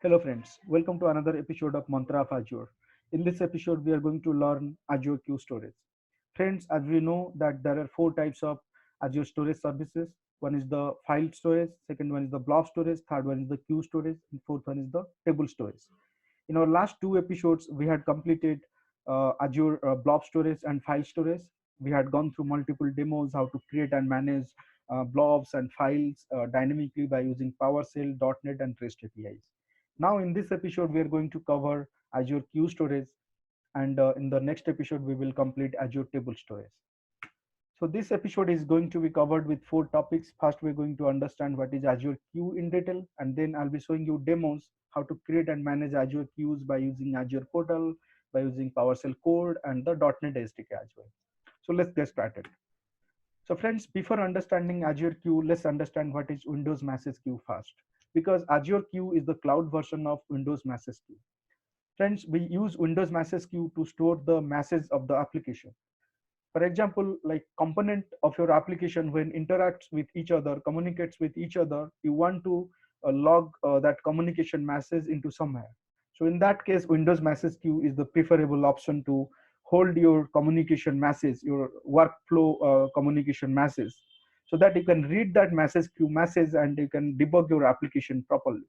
Hello friends, welcome to another episode of Mantra of Azure. In this episode, we are going to learn Azure Queue Storage. Friends, as we know that there are four types of Azure storage services. One is the file storage, second one is the blob storage, third one is the queue storage, and fourth one is the table storage. In our last two episodes, we had completed Azure blob storage and file storage. We had gone through multiple demos how to create and manage blobs and files dynamically by using PowerShell, .NET, and REST APIs. Now, in this episode, we are going to cover Azure Queue Storage, and in the next episode, we will complete Azure Table Storage. So this episode is going to be covered with four topics. First, we're going to understand what is Azure Queue in detail, and then I'll be showing you demos how to create and manage Azure queues by using Azure Portal, by using PowerShell Code, and the .NET SDK as well. So let's get started. So friends, before understanding Azure Queue, let's understand what is Windows Message Queue first. Because Azure Queue is the cloud version of Windows Message Queue. Friends, we use Windows Message Queue to store the message of the application. For example, like component of your application when interacts with each other, communicates with each other, you want to log that communication message into somewhere. So in that case, Windows Message Queue is the preferable option to hold your communication message, your workflow communication message, so that you can read that message queue message and you can debug your application properly.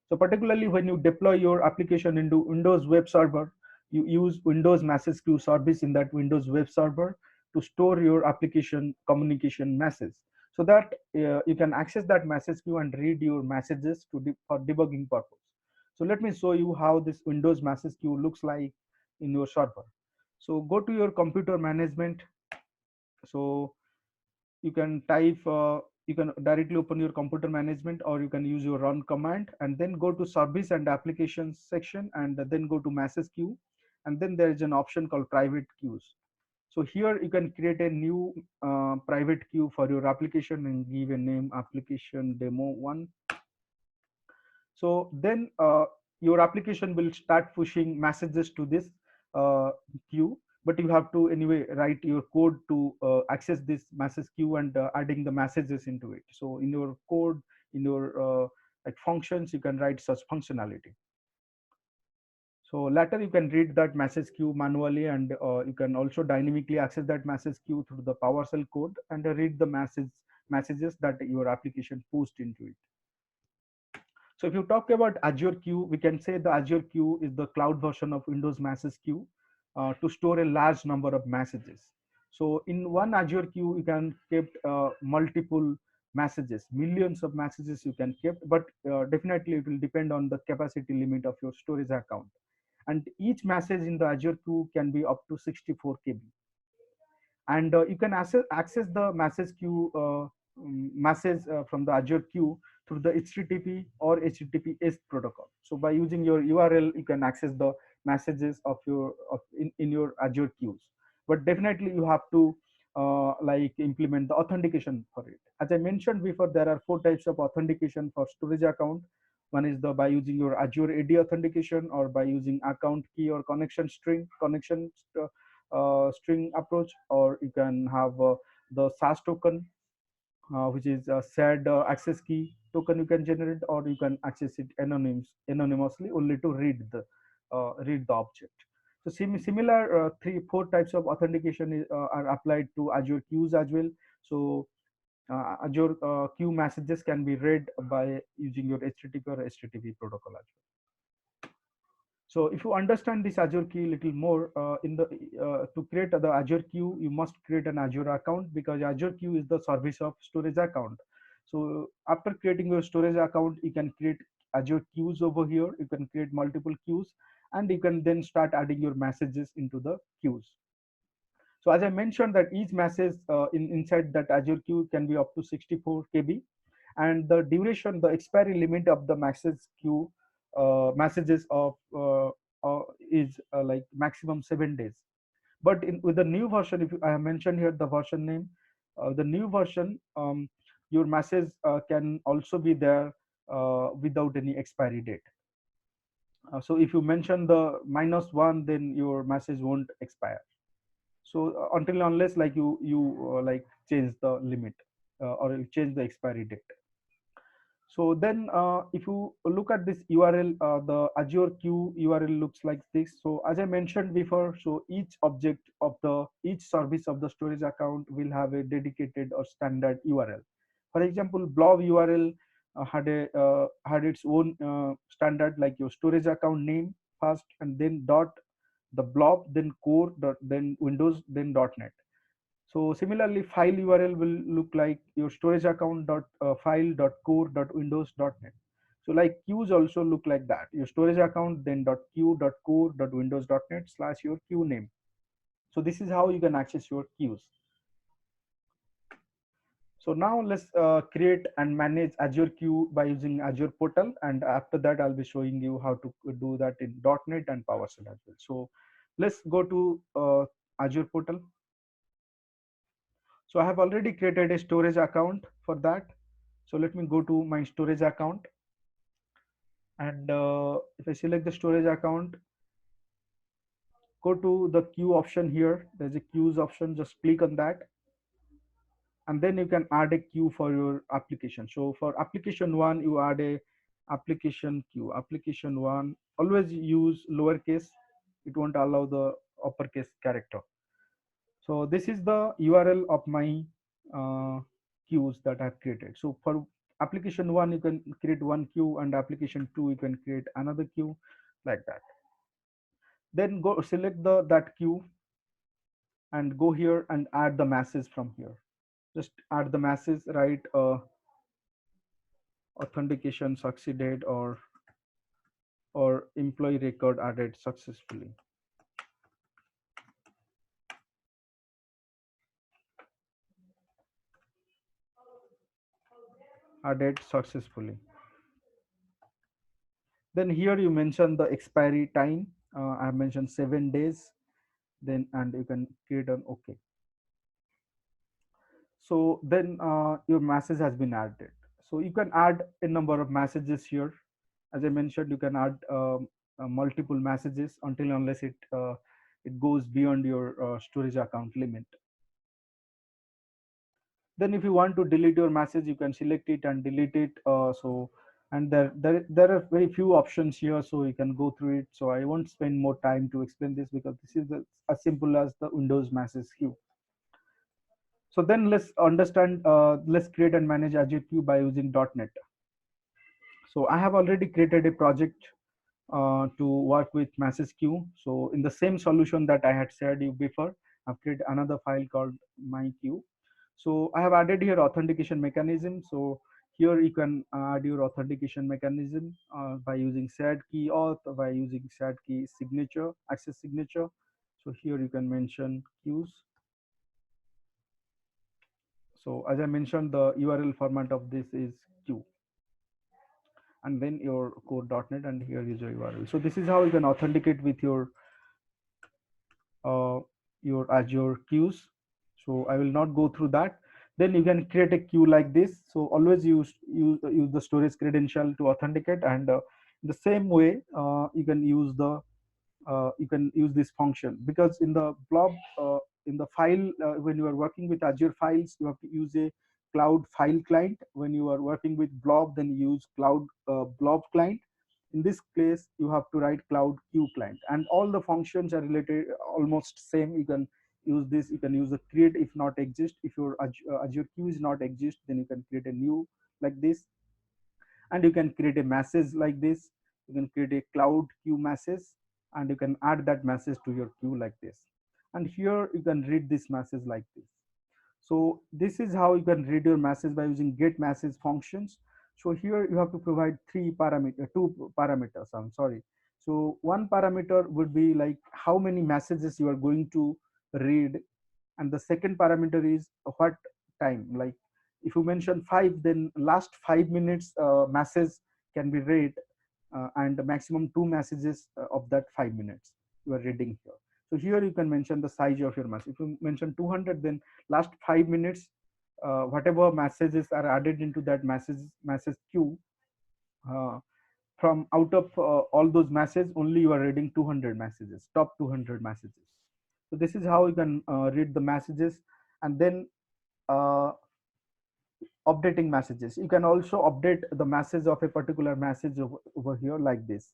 So particularly when you deploy your application into Windows web server, you use Windows Message Queue service in that Windows web server to store your application communication message, so that you can access that message queue and read your messages for debugging purpose. So let me show you how this Windows Message Queue looks like in your server. So go to your computer management. So you can type you can directly open your computer management, or you can use your run command and then go to service and applications section and then go to message queue, and then there is an option called private queues. So here you can create a new private queue for your application and give a name application demo 1. So then your application will start pushing messages to this uh, queue, but you have to anyway write your code to access this message queue and adding the messages into it. So in your code, in your like functions, you can write such functionality. So later you can read that message queue manually, and you can also dynamically access that message queue through the PowerShell code and read the messages that your application pushed into it. So if you talk about Azure Queue, we can say the Azure Queue is the cloud version of Windows Message Queue to store a large number of messages. So in one Azure Queue, you can keep multiple messages, millions of messages you can keep, but definitely it will depend on the capacity limit of your storage account. And each message in the Azure Queue can be up to 64 KB. And you can access the message queue message from the Azure queue through the HTTP or HTTPS protocol. So by using your URL, you can access the messages of in your Azure queues. But definitely you have to like implement the authentication for it. As I mentioned before, there are four types of authentication for storage account. One is the by using your Azure AD authentication, or by using account key or connection string approach, or you can have the SAS token, which is a shared access key token you can generate, or you can access it anonymously only to read the object. So similar four types of authentication are applied to Azure queues as well. So Azure queue messages can be read by using your HTTP or HTTP protocol as well. So if you understand this Azure queue little more, in the to create the Azure queue, you must create an Azure account, because Azure queue is the service of storage account. So after creating your storage account, you can create Azure queues over here. You can create multiple queues, and you can then start adding your messages into the queues. So as I mentioned that each message inside that Azure queue can be up to 64 KB, and the duration, the expiry limit of the message queue messages of is like maximum 7 days. But with the new version, if I have mentioned here the version name, the new version, your message can also be there without any expiry date. So if you mention the -1, then your message won't expire. So until unless like you like change the limit or you change the expiry date. So then if you look at this URL, the Azure queue URL looks like this. So as I mentioned before, so each object of the each service of the storage account will have a dedicated or standard URL. For example, blob URL had its own standard, like your storage account name first, and then dot the blob, then core, dot, then Windows, then .NET. So similarly, file URL will look like your storage account dot file dot core dot windows dot net. So like queues also look like that. Your storage account, then dot queue dot core dot windows dot net slash your queue name. So this is how you can access your queues. So now let's create and manage Azure queue by using Azure portal, and after that I'll be showing you how to do that in .NET and PowerShell as well. So let's go to Azure portal. So I have already created a storage account for that. So let me go to my storage account, and if I select the storage account, go to the queue option here. There's a queues option, just click on that, and then you can add a queue for your application. So for application one, you add a application queue. Application one, always use lowercase. It won't allow the uppercase character. So this is the URL of my queues that I've created. So for application one, you can create one queue, and application two, you can create another queue, like that. Then go select the that queue and go here and add the masses from here. Just add the masses, write authentication succeeded, or employee record added successfully. Added successfully. Then here you mention the expiry time. I have mentioned 7 days. Then and you can create an OK. So then your message has been added. So you can add a number of messages here. As I mentioned, you can add multiple messages until unless it goes beyond your storage account limit. Then if you want to delete your message, you can select it and delete it. And there are very few options here, so you can go through it. So I won't spend more time to explain this, because this is as simple as the Windows message queue. So then let's understand, let's create and manage Azure queue by using .NET. So I have already created a project to work with message queue. So in the same solution that I had shared you before, I've created another file called my queue. So I have added here authentication mechanism. So here you can add your authentication mechanism by using shared key auth, by using shared key signature, access signature. So here you can mention queues. So as I mentioned, the URL format of this is queue, and then your core.net, and here is your URL. So this is how you can authenticate with your Azure queues. So I will not go through that. Then you can create a queue like this. So always use the storage credential to authenticate, and the same way you can use this function, because in the blob in the file, when you are working with Azure files, you have to use a cloud file client. When you are working with blob, then use cloud blob client. In this case, you have to write cloud queue client, and all the functions are related, almost same. You can use this. You can use the create if not exist. If your Azure queue is not exist, then you can create a new like this, and you can create a message like this. You can create a cloud queue message, and you can add that message to your queue like this, and here you can read this message like this. So this is how you can read your message by using get message functions. So here you have to provide two parameters, I'm sorry. So one parameter would be like how many messages you are going to read, and the second parameter is what time. Like if you mention 5, then last 5 minutes message can be read, and the maximum 2 messages of that 5 minutes you are reading here. So here you can mention the size of your message. If you mention 200, then last 5 minutes, whatever messages are added into that message queue, uh, from out of all those messages, only you are reading 200 messages, top 200 messages. So this is how you can read the messages, and then uh, updating messages. You can also update the message of a particular message over here like this.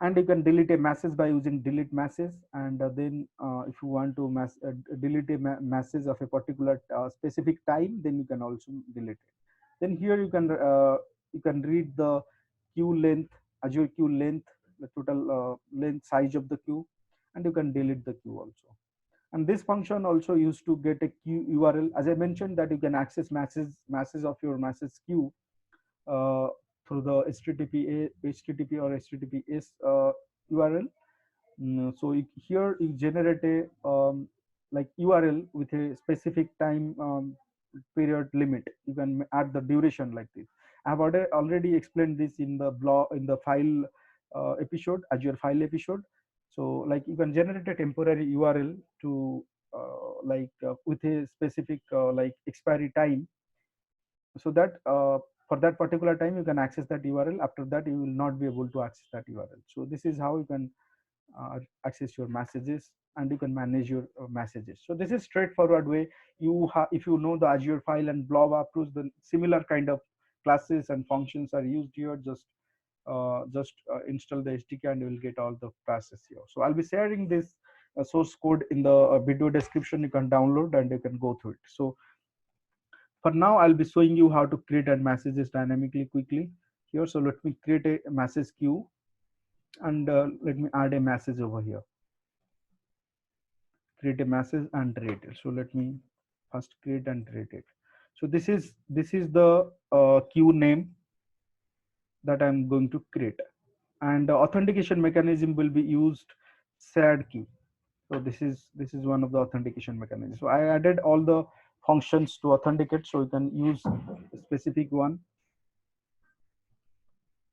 And you can delete a message by using delete message. And then if you want to delete a message of a particular specific time, then you can also delete it. Then here you can read the queue length, Azure queue length, the total length size of the queue, and you can delete the queue also. And this function also used to get a queue URL. As I mentioned that you can access masses of your message queue uh, through the HTTP or HTTPS URL. So here you generate a like URL with a specific time period limit. You can add the duration like this. I have already explained this in the blog, in the file episode, Azure file episode. So like you can generate a temporary URL to with a specific like expiry time, so that for that particular time you can access that URL. After that you will not be able to access that URL. So this is how you can access your messages, and you can manage your messages. So this is straightforward way. If you know the Azure file and blob approach, then similar kind of classes and functions are used here. Just install the SDK and you will get all the classes here. So I'll be sharing this source code in the video description. You can download and you can go through it. So for now I'll be showing you how to create and messages dynamically quickly here. So let me create a message queue, and let me add a message over here. Create a message and rate it. So let me first create and rate it. So this is the queue name that I'm going to create, and the authentication mechanism will be used shared key. So this is one of the authentication mechanisms. So I added all the functions to authenticate, so you can use a specific one.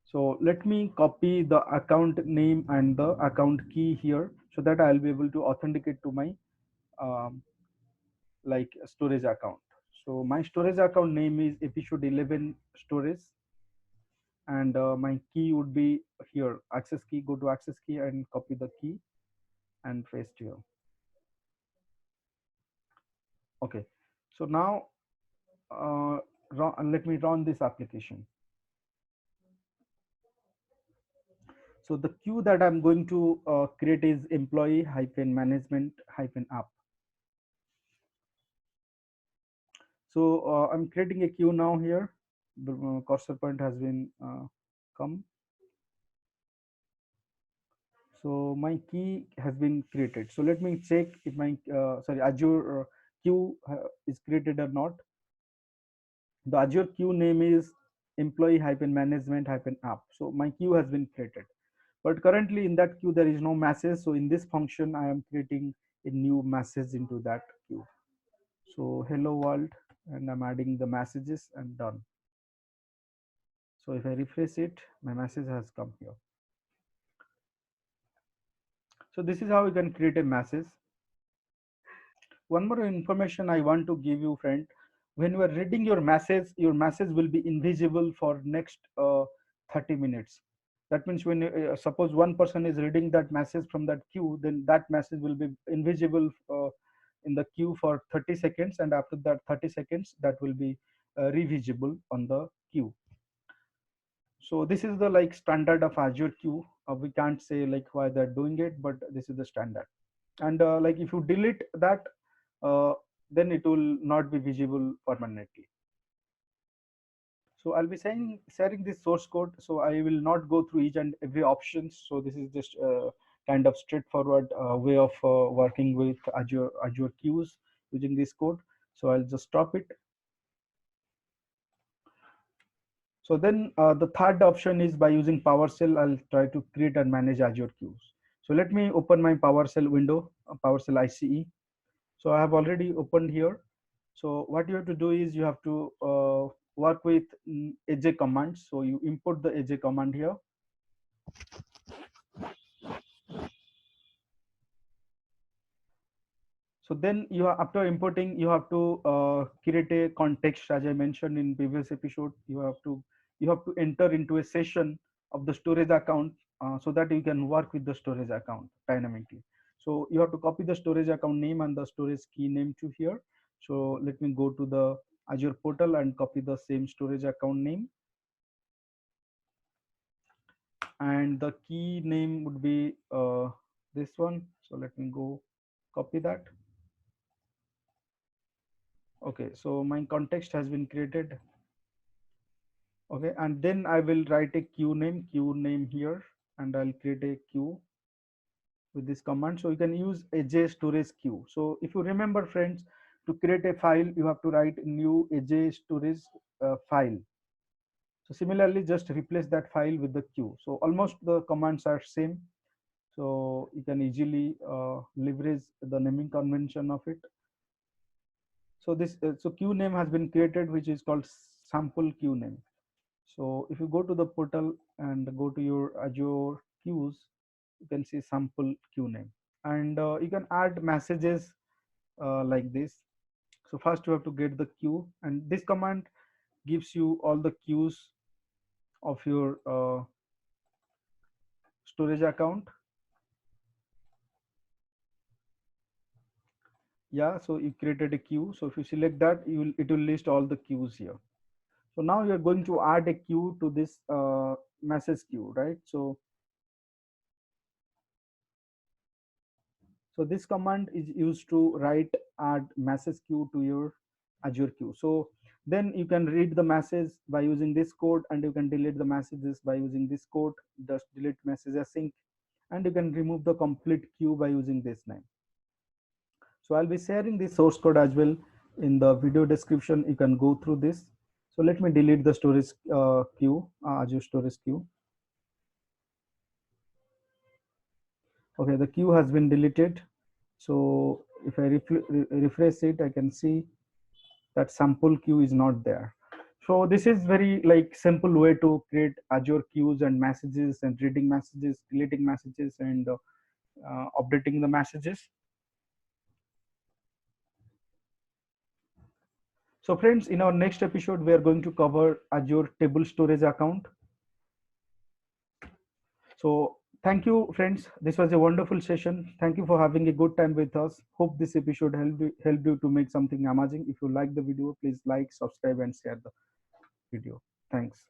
So let me copy the account name and the account key here, so that I'll be able to authenticate to my um, like storage account. So my storage account name is episode 11 storage, and my key would be here, access key. Go to access key and copy the key and paste here. Okay, so now let me run this application. So the queue that I'm going to create is employee hyphen management hyphen app. So I'm creating a queue now here. The cursor point has been come. So my key has been created. So let me check if my Azure queue is created or not. The Azure queue name is employee hyphen management hyphen app. So my queue has been created. But currently in that queue there is no message. So in this function I am creating a new message into that queue. So hello world, and I'm adding the messages and done. So if I refresh it, my message has come here. So this is how you can create a message. One more information I want to give you, friend. When you are reading your message will be invisible for next 30 minutes. That means when suppose one person is reading that message from that queue, then that message will be invisible in the queue for 30 seconds, and after that 30 seconds that will be revisible on the queue. So this is the like standard of Azure queue. We can't say like why they're doing it, but this is the standard. And like if you delete that, uh, then it will not be visible permanently. So I'll be sharing this source code. So I will not go through each and every options. So this is just kind of straightforward way of working with Azure queues using this code. So I'll just stop it. So then the third option is by using PowerShell, I'll try to create and manage Azure queues. So let me open my PowerShell window, PowerShell ICE. So I have already opened here. So what you have to do is you have to work with AJ commands. So you import the AJ command here. So then you have, after importing, you have to create a context. As I mentioned in previous episode, you have to enter into a session of the storage account so that you can work with the storage account dynamically. So you have to copy the storage account name and the storage key name to here. So let me go to the Azure portal and copy the same storage account name, and the key name would be this one. So let me go copy that. Okay, so my context has been created. Okay, and then I will write a queue name here, and I'll create a queue with this command. So you can use AJ storage queue. So if you remember, friends, to create a file you have to write new AJ storage file. So similarly, just replace that file with the queue. So almost the commands are same, so you can easily leverage the naming convention of it. So this so queue name has been created, which is called sample queue name. So if you go to the portal and go to your Azure queues, you can see sample queue name, and you can add messages like this. So first you have to get the queue, and this command gives you all the queues of your storage account. Yeah, so you created a queue. So if you select that, it will list all the queues here. So now you're going to add a queue to this message queue, right? So this command is used to write add message queue to your Azure queue. So then you can read the message by using this code, and you can delete the messages by using this code. Just delete message async, and you can remove the complete queue by using this name. So I'll be sharing the source code as well in the video description. You can go through this. So let me delete the storage queue, Azure storage queue. Okay, the queue has been deleted. So if I refresh it, I can see that sample queue is not there. So this is very like simple way to create Azure queues and messages and reading messages, deleting messages, and updating the messages. So friends, in our next episode, we are going to cover Azure table storage account. So thank you, friends. This was a wonderful session. Thank you for having a good time with us. Hope this episode helped you to make something amazing. If you like the video, please like, subscribe, and share the video. Thanks.